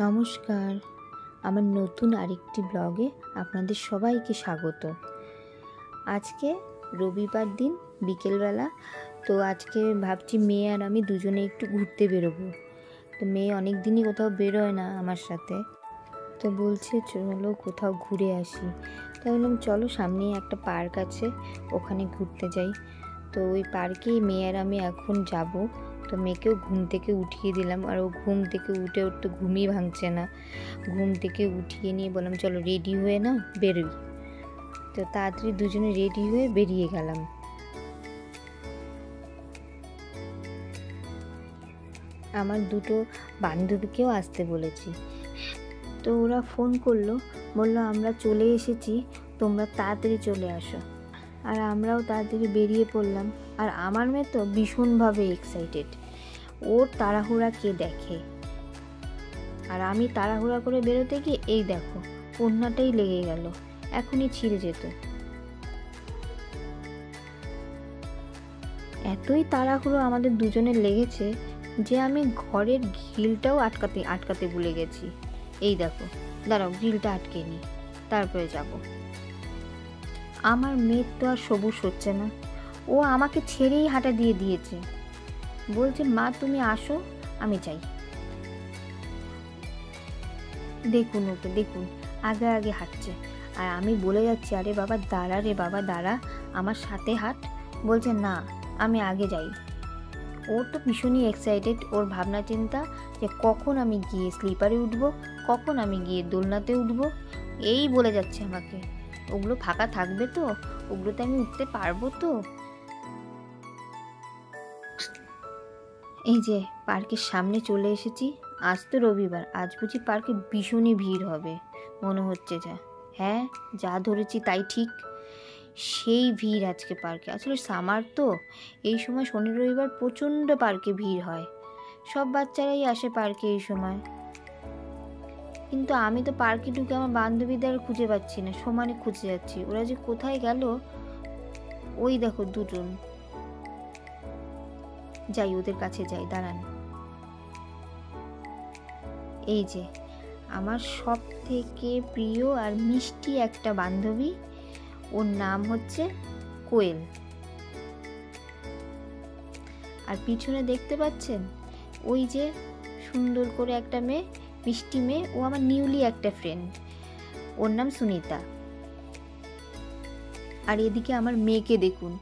নমস্কার, আমার নতুন আরেকটি ব্লগে আপনাদের সবাইকে স্বাগত। আজকে রবিবার দিন বিকেলবেলা, তো আজকে ভাবছি মেয়ে আর আমি দুজনে একটু ঘুরতে বেরোবো। তো মেয়ে অনেক দিনই কোথাও বেরোয় না আমার সাথে, তো বলছে চলো কোথাও ঘুরে আসি। তো বললাম চলো, সামনেই একটা পার্ক আছে, ওখানে ঘুরতে যাই। তো ওই পার্কেই মেয়ে আর আমি এখন যাব। তো মেয়েকেও ঘুম থেকে উঠিয়ে দিলাম, আর ও ঘুম থেকে উঠে ওর তো ঘুমই ভাঙছে না। ঘুম থেকে উঠিয়ে নিয়ে বললাম চলো রেডি হয়ে না বেরোই। তো তাড়াতাড়ি দুজনে রেডি হয়ে বেরিয়ে গেলাম। আমার দুটো বান্ধবীকেও আসতে বলেছি, তো ওরা ফোন করলো, বললো আমরা চলে এসেছি, তোমরা তাড়াতাড়ি চলে আসো। আর আমরাও তাড়াতাড়ি বেরিয়ে পড়লাম। আর আমার মেয়ে তো ভীষণভাবে এক্সাইটেড, ওর তাড়াহুড়া কে দেখে। আর আমি তাড়াহুড়া করে বেরোতে গিয়ে এই দেখো ওড়নাটাই লেগে গেল, এখনই ছিঁড়ে যেত। এতই তাড়াহুড়ো আমাদের দুজনের লেগেছে যে আমি ঘরের গ্রিলটাও আটকাতে ভুলে গেছি। এই দেখো, দাঁড়াও গ্রিলটা আটকে নি, তারপরে যাব। আমার মেয়ের তো আর সবুজ হচ্ছে না, ও আমাকে ছেড়েই হাঁটা দিয়ে দিয়েছে। বলছে মা তুমি আসো, আমি চাই। দেখুন ওকে, দেখুন আগে আগে হাঁটছে, আর আমি বলে যাচ্ছি আরে বাবা দাঁড়া, রে বাবা দাঁড়া, আমার সাথে হাঁট। বলছে না আমি আগে যাই। ওর তো ভীষণই এক্সাইটেড, ওর ভাবনা চিন্তা যে কখন আমি গিয়ে স্লিপারে উঠবো, কখন আমি গিয়ে দোলনাতে উঠবো, এই বলে যাচ্ছে আমাকে। ওগুলো ফাঁকা থাকবে তো, ওগুলোতে আমি উঠতে পারবো তো। এই যে পার্কের সামনে চলে এসেছি। আজ তো রবিবার, আজ বুঝি পার্কে ভীষণই ভিড় হবে মনে হচ্ছে। হ্যাঁ, যা ধরেছি তাই ঠিক, সেই ভিড় আজকে পার্কে। আসলে সামার তো, এই সময় শনি রবিবার প্রচণ্ড পার্কে ভিড় হয়, সব বাচ্চারাই আসে পার্কে এই সময়। কিন্তু আমি তো পার্কে ঢুকে আমার বান্ধবীদের খুঁজে পাচ্ছি না, সমানে খুঁজে যাচ্ছি, ওরা যে কোথায় গেল। ওই দেখো দুজন, যাই ওদের কাছে যাই, দাঁড়ান। এই যে আমার সব থেকে প্রিয় আর মিষ্টি একটা বান্ধবী, ওর নাম হচ্ছে কোয়েল। আর পিছনে দেখতে পাচ্ছেন ওই যে সুন্দর করে একটা মেয়ে, মিষ্টি মেয়ে, ও আমার নিউলি একটা ফ্রেন্ড, ওর নাম সুনিতা। আর এদিকে আমার মেয়েকে দেখুন,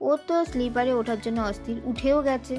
ও তো স্লিপারে ওঠার জন্য অস্থির, উঠেও গেছে।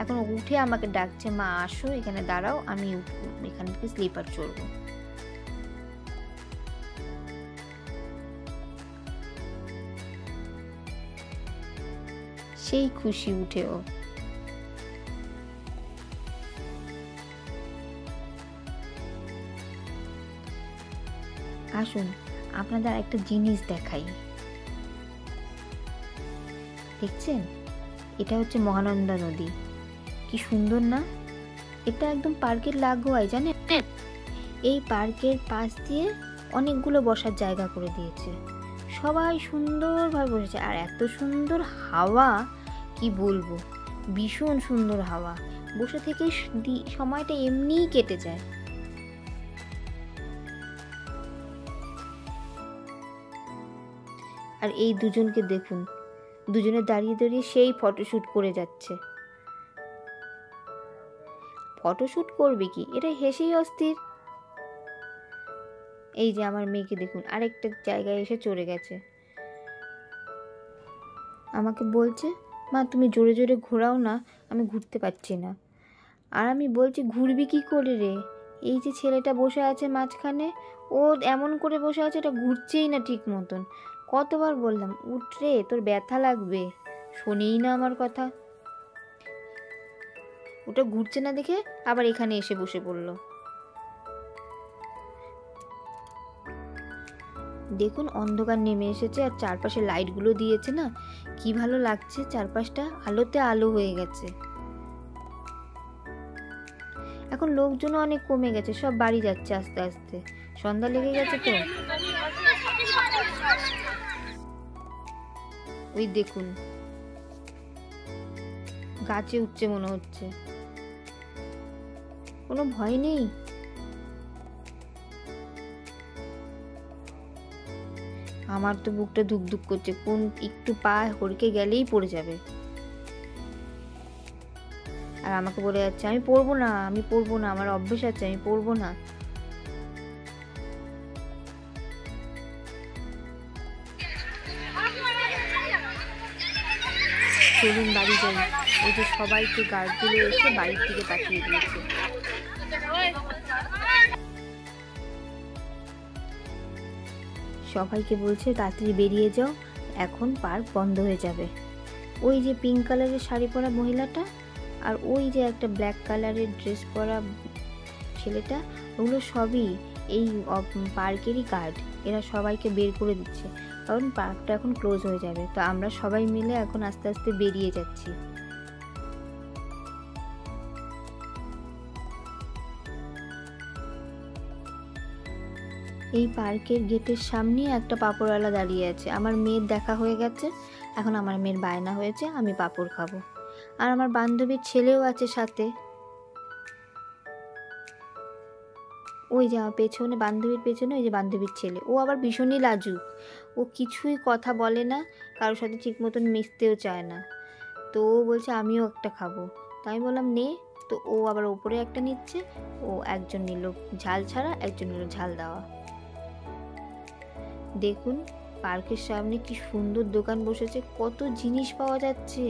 এখন উঠে আমাকে ডাকছে মা আসো এখানে দাঁড়াও, আমি উঠবো, এখান থেকে স্লিপার চড়বো। সেই খুশি উঠেও। আসুন আপনাদের একটা জিনিস দেখাই, দেখছেন এটা হচ্ছে মহানন্দা নদী, কি সুন্দর না? এটা একদম পার্কের লাগোয়ায়, জানেন? এই পার্কের পাশ দিয়ে অনেকগুলো বসার জায়গা করে দিয়েছে, সবাই সুন্দরভাবে বসেছে। আর এত সুন্দর হাওয়া, কি বলবো, ভীষণ সুন্দর হাওয়া, বসে থেকে সময়টা এমনিই কেটে যায়। আর এই দুজনকে দেখুন, দুজনে দাঁড়িয়ে দাঁড়িয়ে সেই ফটোশ্যুট করে যাচ্ছে। ফটোশ্যুট করবে কি, এটা হেসেই অস্থির। এই যে আমার মেয়েকে দেখুন, আরেকটা জায়গায় এসে চড়ে গেছে, আমাকে বলছে মা তুমি জোরে জোরে ঘোরাও না, আমি ঘুরতে পারছি না। আর আমি বলছি ঘুরবি কি করে রে, এই যে ছেলেটা বসে আছে মাঝখানে, ও এমন করে বসে আছে, এটা ঘুরছেই না ঠিক মতন। কতবার বললাম উঠ রে, তোর ব্যথা লাগবে, শোনেই না আমার কথা। ওটা ঘুরছে না দেখে আবার এখানে এসে বসে পড়লো। দেখুন অন্ধকার নেমে এসেছে, আর চারপাশে লাইটগুলো দিয়েছে না, কি ভালো লাগছে, চারপাশটা আলোতে আলো হয়ে গেছে। এখন লোকজনও অনেক কমে গেছে, সব বাড়ি যাচ্ছে আস্তে আস্তে, সন্ধ্যা লেগে গেছে তো। ওই দেখুন গাছে উঠছে মনে হচ্ছে, কোনো ভয় নেই। আমার তো বুকটা ধুক ধুক করছে, কোন একটু পা হড়কে গেলেই পড়ে যাবে। আর আমাকে বলে যাচ্ছে আমি পড়বো না, আমি পড়বো না, আমার অভ্যেস আছে, আমি পড়বো না। চলুন বাড়ি যাই। এই যে সবাইকে গার্ডগুলো এসে বাড়ির থেকে পাঠিয়ে দিয়েছে। সবাইকে বলছে তাড়াতাড়ি বেরিয়ে যাও, এখন পার্ক বন্ধ হয়ে যাবে। ওই যে পিঙ্ক কালারের শাড়ি পরা মহিলাটা আর ওই যে একটা ব্ল্যাক কালারের ড্রেস পরা ছেলেটা, ওগুলো সবই এই পার্কেরই গার্ড। এরা সবাইকে বের করে দিচ্ছে, কারণ পার্কটা এখন ক্লোজ হয়ে যাবে। তো আমরা সবাই মিলে এখন আস্তে আস্তে বেরিয়ে যাচ্ছি। এই পার্কের গেটের সামনে একটা পাঁপড়ওয়ালা দাঁড়িয়ে আছে। আমার মেয়ের দেখা হয়ে গেছে, এখন আমার মেয়ের বায়না হয়েছে আমি পাঁপড় খাবো। আর আমার বান্ধবীর ছেলেও আছে সাথে। ওই যে আমার পেছনে, বান্ধবীর পেছনে ওই যে বান্ধবীর ছেলে, ও আবার ভীষণই লাজুক। ও কিছুই কথা বলে না, কারোর সাথে ঠিক মতন মিশতেও চায় না। তো ও বলছে আমিও একটা খাবো। তো আমি বললাম নে। তো ও আবার ওপরে একটা নিচ্ছে। ও একজন নিল ঝাল ছাড়া, একজন নিল ঝাল দেওয়া। দেখুন পার্কের সামনে কি সুন্দর দোকান বসেছে, কত জিনিস পাওয়া যাচ্ছে।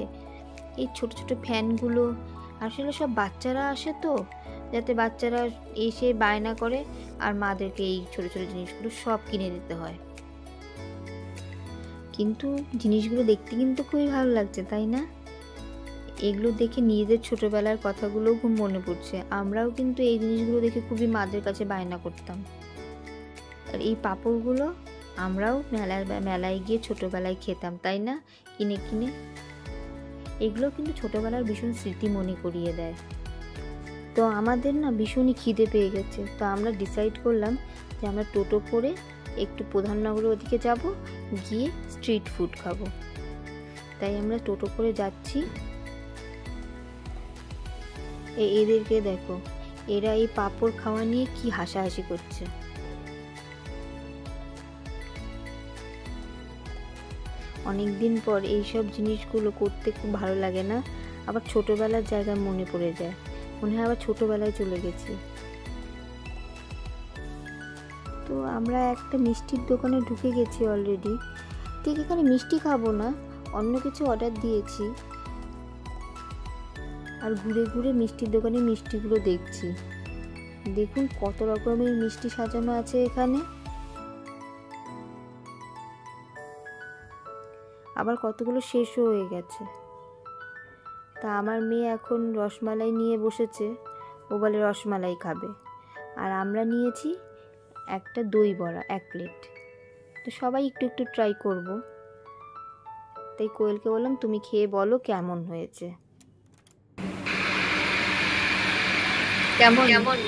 এই ছোট ছোট ফ্যানগুলো, আসলে সব বাচ্চারা আসে তো, যাতে বাচ্চারা এসে বায়না করে আর মাদেরকে এই ছোট ছোট জিনিসগুলো সব কিনে দিতে হয়। কিন্তু জিনিসগুলো দেখতে কিন্তু খুবই ভালো লাগছে, তাই না? এগুলো দেখে নিজেদের ছোটবেলার কথাগুলোও খুব মনে পড়ছে। আমরাও কিন্তু এই জিনিসগুলো দেখে খুবই মাদের কাছে বায়না করতাম। আর এই পাঁপড়গুলো আমরাও মেলায় গিয়ে ছোটবেলায় খেতাম, তাই না? কিনে কিনে। এগুলো কিন্তু ছোটবেলার ভীষণ স্মৃতি মনে করিয়ে দেয়। তো আমাদের না ভীষণই খিদে পেয়ে গেছে। তো আমরা ডিসাইড করলাম যে আমরা টোটো করে একটু প্রধাননগরের ওদিকে যাব, গিয়ে স্ট্রিট ফুড খাবো। তাই আমরা টোটো করে যাচ্ছি। এদেরকে দেখো, এরা এই পাঁপড় খাওয়া নিয়ে কি হাসাহাসি করছে। অনেকদিন পর এইসব জিনিসগুলো করতে খুব ভালো লাগে না? আবার ছোটবেলার জায়গা মনে পড়ে যায়, মনে হয় আবার ছোটবেলায় চলে গেছি। তো আমরা একটা মিষ্টির দোকানে ঢুকে গেছি অলরেডি। ঠিক এখানে মিষ্টি খাবো না, অন্য কিছু অর্ডার দিয়েছি। আর ঘুরে ঘুরে মিষ্টির দোকানে মিষ্টিগুলো দেখছি। দেখুন কত রকমের মিষ্টি সাজানো আছে এখানে, আবার কতগুলো শেষও হয়ে গেছে। তা আমার মেয়ে এখন রসমালাই নিয়ে বসেছে, ও বলে রসমালাই খাবে। আর আমরা নিয়েছি একটা দই বড়া 1 প্লেট। তো সবাই একটু একটু ট্রাই করব। তাই কোয়েলকে বললাম তুমি খেয়ে বলো কেমন হয়েছে। কেমন কেমন?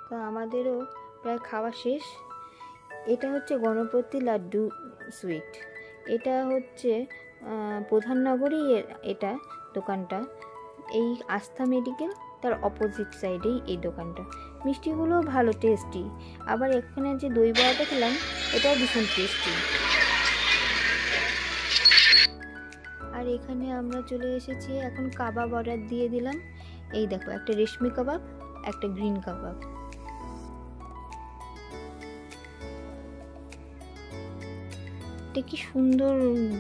তো আমাদেরও প্রায় খাওয়া শেষ। এটা হচ্ছে গণপতি লাড্ডু সুইট। এটা হচ্ছে প্রধাননগরই এটা দোকানটা। এই আস্থা মেডিকেল তার অপোজিট সাইডেই এই দোকানটা। মিষ্টিগুলো ভালো টেস্টি। আবার এখানে যে দই বড়াটা খেলাম এটাও ভীষণ টেস্টি। আর এখানে আমরা চলে এসেছি এখন কাবাব অর্ডার দিয়ে দিলাম। এই দেখো, একটা রেশমি কাবাব, একটা গ্রিন কাবাব। এটা কি সুন্দর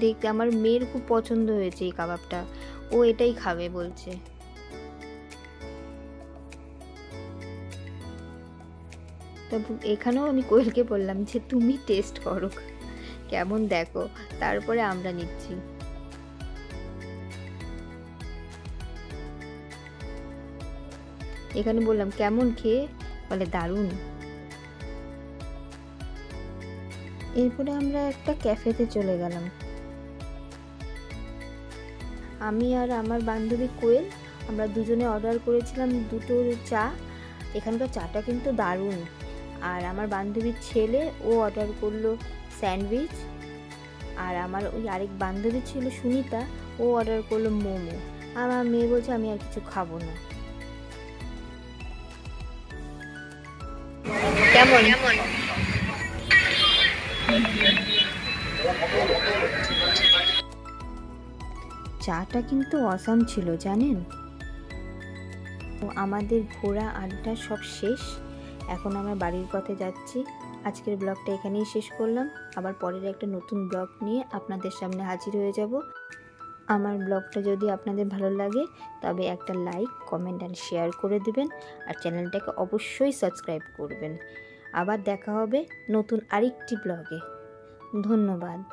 দেখতে, আমার মেয়ের খুব পছন্দ হয়েছে এই কাবাবটা, ও এটাই খাবে বলছে। তবে এখানেও আমি কোয়েলকে বললাম যে তুমি টেস্ট করো কেমন দেখো, তারপরে আমরা নিচ্ছি। এখানে বললাম কেমন খেয়ে, বলে দারুণ। এরপরে আমরা একটা ক্যাফেতে চলে গেলাম। আমি আর আমার বান্ধবী কোয়েল, আমরা দুজনে অর্ডার করেছিলাম 2টো চা। এখানকার চাটা কিন্তু দারুণ। আর আমার বান্ধবীর ছেলে ও অর্ডার করলো স্যান্ডউইচ। আর আমার ওই আরেক বান্ধবী ছিল সুনিতা, ও অর্ডার করলো মোমো। আমার মেয়ে বলছে আমি আর কিছু খাবো না। কেমন? চাটা কিন্তু অসাম ছিল জানেন। তো আমাদের ঘোরা আড্ডা সব শেষ, এখন আমরা বাড়ির পথে যাচ্ছি। আজকের ব্লগটা এখানেই শেষ করলাম, আবার পরের একটা নতুন ব্লগ নিয়ে আপনাদের সামনে হাজির হয়ে যাব। আমার ব্লগটা যদি আপনাদের ভালো লাগে তবে একটা লাইক, কমেন্ট অ্যান্ড শেয়ার করে দেবেন, আর চ্যানেলটাকে অবশ্যই সাবস্ক্রাইব করবেন। আবার দেখা হবে নতুন আরেকটি ব্লগে। ধন্যবাদ।